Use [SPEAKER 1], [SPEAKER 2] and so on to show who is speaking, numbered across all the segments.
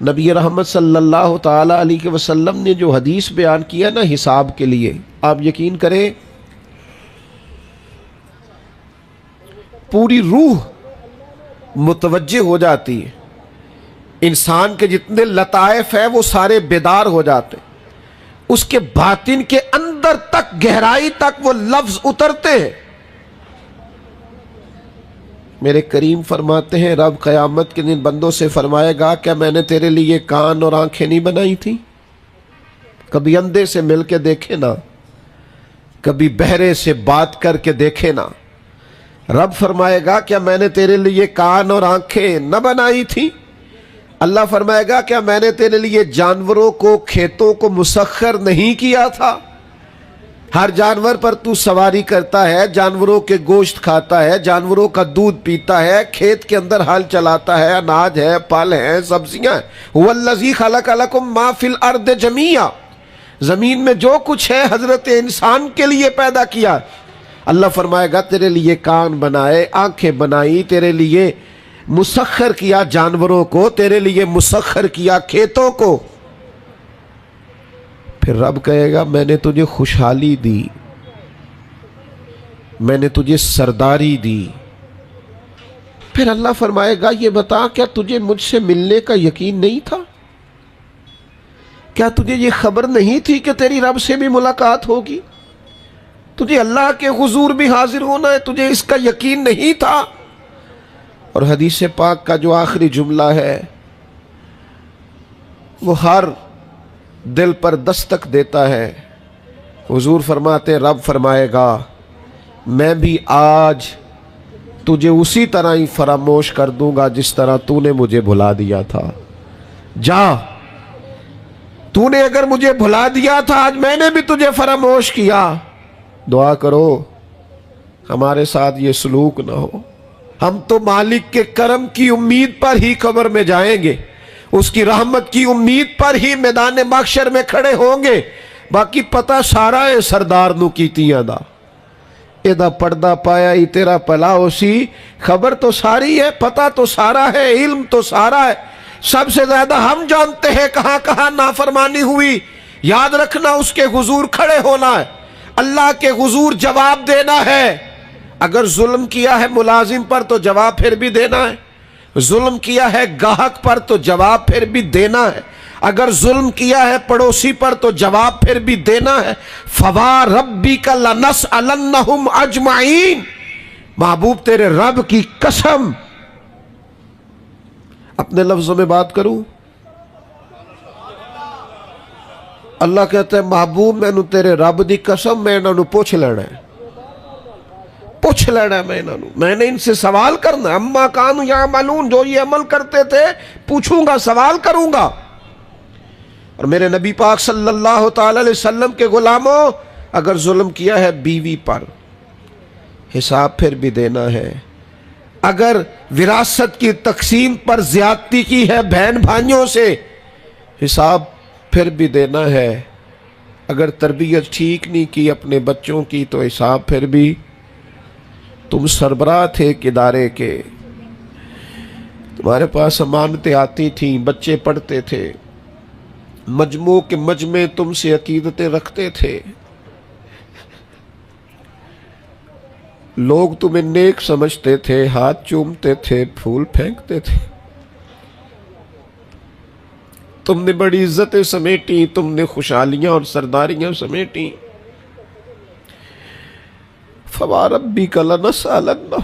[SPEAKER 1] نبی رحمت صلی اللہ تعالی علیہ وسلم نے جو حدیث بیان کیا نا حساب کے لیے، آپ یقین کریں پوری روح متوجہ ہو جاتی ہے، انسان کے جتنے لطائف ہیں وہ سارے بیدار ہو جاتے، اس کے باطن کے اندر تک گہرائی تک وہ لفظ اترتے ہیں۔ میرے کریم فرماتے ہیں رب قیامت کے دن بندوں سے فرمائے گا کیا میں نے تیرے لیے کان اور آنکھیں نہیں بنائی تھی؟ کبھی اندھے سے مل کے دیکھے نا، کبھی بہرے سے بات کر کے دیکھے نا۔ رب فرمائے گا کیا میں نے تیرے لیے کان اور آنکھیں نہ بنائی تھی؟ اللہ فرمائے گا کیا میں نے تیرے لیے جانوروں کو کھیتوں کو مسخر نہیں کیا تھا؟ ہر جانور پر تو سواری کرتا ہے، جانوروں کے گوشت کھاتا ہے، جانوروں کا دودھ پیتا ہے، کھیت کے اندر ہل چلاتا ہے، اناج ہے، پھل ہیں، سبزیاں ہیں۔ هو الذی خلق لکم ما فی الارض جمیعا، زمین میں جو کچھ ہے حضرت انسان کے لیے پیدا کیا۔ اللہ فرمائے گا تیرے لیے کان بنائے، آنکھیں بنائی، تیرے لیے مسخر کیا جانوروں کو، تیرے لیے مسخر کیا کھیتوں کو۔ پھر رب کہے گا میں نے تجھے خوشحالی دی، میں نے تجھے سرداری دی۔ پھر اللہ فرمائے گا یہ بتا کیا تجھے مجھ سے ملنے کا یقین نہیں تھا؟ کیا تجھے یہ خبر نہیں تھی کہ تیری رب سے بھی ملاقات ہوگی؟ تجھے اللہ کے حضور بھی حاضر ہونا ہے، تجھے اس کا یقین نہیں تھا؟ اور حدیث پاک کا جو آخری جملہ ہے وہ ہر دل پر دستک دیتا ہے۔ حضور فرماتے رب فرمائے گا میں بھی آج تجھے اسی طرح ہی فراموش کر دوں گا جس طرح تو نے مجھے بھلا دیا تھا۔ جا، تو نے اگر مجھے بھلا دیا تھا آج میں نے بھی تجھے فراموش کیا۔ دعا کرو ہمارے ساتھ یہ سلوک نہ ہو، ہم تو مالک کے کرم کی امید پر ہی قبر میں جائیں گے، اس کی رحمت کی امید پر ہی میدان محشر میں کھڑے ہوں گے۔ باقی پتہ سارا ہے سردار نو کیتیاں دا، ایدہ پردہ پایا ہی تیرا پلا اسی، خبر تو ساری ہے، پتہ تو سارا ہے، علم تو سارا ہے۔ سب سے زیادہ ہم جانتے ہیں کہاں کہاں نافرمانی ہوئی۔ یاد رکھنا اس کے حضور کھڑے ہونا ہے، اللہ کے حضور جواب دینا ہے۔ اگر ظلم کیا ہے ملازم پر تو جواب پھر بھی دینا ہے، ظلم کیا ہے گاہک پر تو جواب پھر بھی دینا ہے، اگر ظلم کیا ہے پڑوسی پر تو جواب پھر بھی دینا ہے۔ فَوَرَبِّكَ لَنَسْأَلَنَّهُمْ أَجْمَعِينَ، محبوب تیرے رب کی قسم، اپنے لفظوں میں بات کروں، اللہ کہتا ہے محبوب میں نے تیرے رب دی قسم میں انہوں پوچھ لینا ہے، پوچھ لینا ہے میں نے ان سے سوال کرنا ہے۔ اما کانوا یعملون، جو یہ عمل کرتے تھے پوچھوں گا، سوال کروں گا۔ اور میرے نبی پاک صلی اللہ تعالی علیہ وسلم کے غلاموں، اگر ظلم کیا ہے بیوی پر حساب پھر بھی دینا ہے، اگر وراثت کی تقسیم پر زیادتی کی ہے بہن بھائیوں سے حساب پھر بھی دینا ہے، اگر تربیت ٹھیک نہیں کی اپنے بچوں کی تو حساب پھر بھی۔ تم سربراہ تھے ایک ادارے کے، تمہارے پاس امانتیں آتی تھیں، بچے پڑھتے تھے، مجموع کے مجمع تم سے عقیدتیں رکھتے تھے، لوگ تمہیں نیک سمجھتے تھے، ہاتھ چومتے تھے، پھول پھینکتے تھے، تم نے بڑی عزتیں سمیٹی، تم نے خوشحالیاں اور سرداریاں سمیٹی۔ فَوَرَبِّكَ لَنَسْأَلَنَّهُمْ،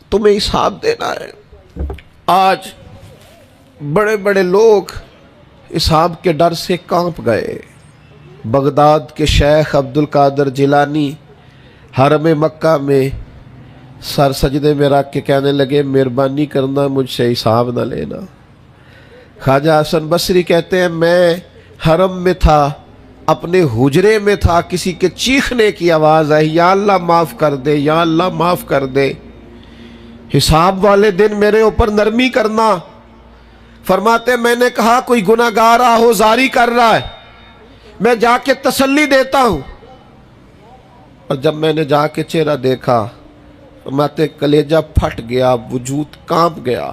[SPEAKER 1] تمہیں حساب دینا ہے۔ آج بڑے بڑے لوگ حساب کے ڈر سے کانپ گئے۔ بغداد کے شیخ عبد القادر جیلانی حرم مکہ میں سر سجدے میں رکھ کے کہنے لگے مہربانی کرنا مجھ سے حساب نہ لینا۔ خواجہ حسن بصری کہتے ہیں میں حرم میں تھا، اپنے حجرے میں تھا، کسی کے چیخنے کی آواز آئی یا اللہ معاف کر دے، یا اللہ معاف کر دے، حساب والے دن میرے اوپر نرمی کرنا۔ فرماتے میں نے کہا کوئی گناہگار آہوزاری کر رہا ہے، میں جا کے تسلی دیتا ہوں۔ اور جب میں نے جا کے چہرہ دیکھا فرماتے کلیجہ پھٹ گیا، وجود کانپ گیا۔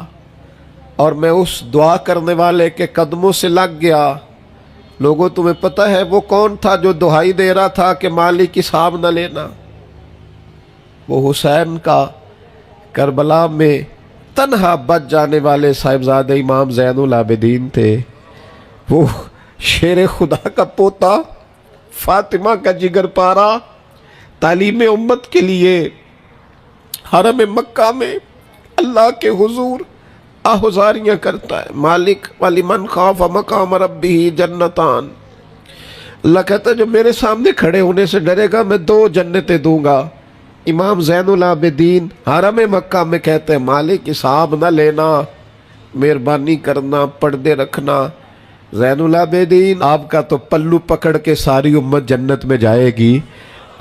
[SPEAKER 1] اور میں اس دعا کرنے والے کے قدموں سے لگ گیا۔ لوگوں تمہیں پتہ ہے وہ کون تھا جو دہائی دے رہا تھا کہ مالک حساب نہ لینا؟ وہ حسین کا کربلا میں تنہا بچ جانے والے صاحبزادہ امام زین العابدین تھے۔ وہ شیر خدا کا پوتا، فاطمہ کا جگر پارا، تعلیم امت کے لیے حرم مکہ میں اللہ کے حضور آہذاریاں کرتا ہے۔ مالک وَلِمَنْ خَافَ مَقَامَ رَبِّهِ جنتان، اللہ کہتا ہے جو میرے سامنے کھڑے ہونے سے ڈرے گا میں 2 جنتیں دوں گا۔ امام زین العابدین حرم مکہ میں کہتے ہیں مالک حساب نہ لینا، مہربانی کرنا، پردے رکھنا۔ زین العابدین آپ کا تو پلو پکڑ کے ساری امت جنت میں جائے گی،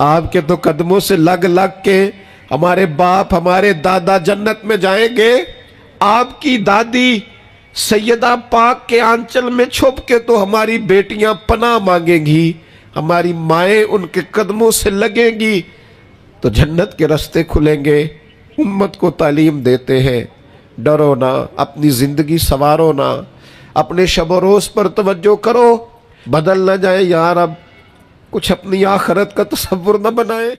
[SPEAKER 1] آپ کے تو قدموں سے لگ لگ کے ہمارے باپ ہمارے دادا جنت میں جائیں گے، آپ کی دادی سیدہ پاک کے آنچل میں چھپ کے تو ہماری بیٹیاں پناہ مانگیں گی، ہماری مائیں ان کے قدموں سے لگیں گی، تو جنت کے راستے کھلیں گے۔ امت کو تعلیم دیتے ہیں ڈرو نہ، اپنی زندگی سنوارو نہ، اپنے شب و روز پر توجہ کرو، بدل نہ جائے یا رب، کچھ اپنی آخرت کا تصور نہ بنائے۔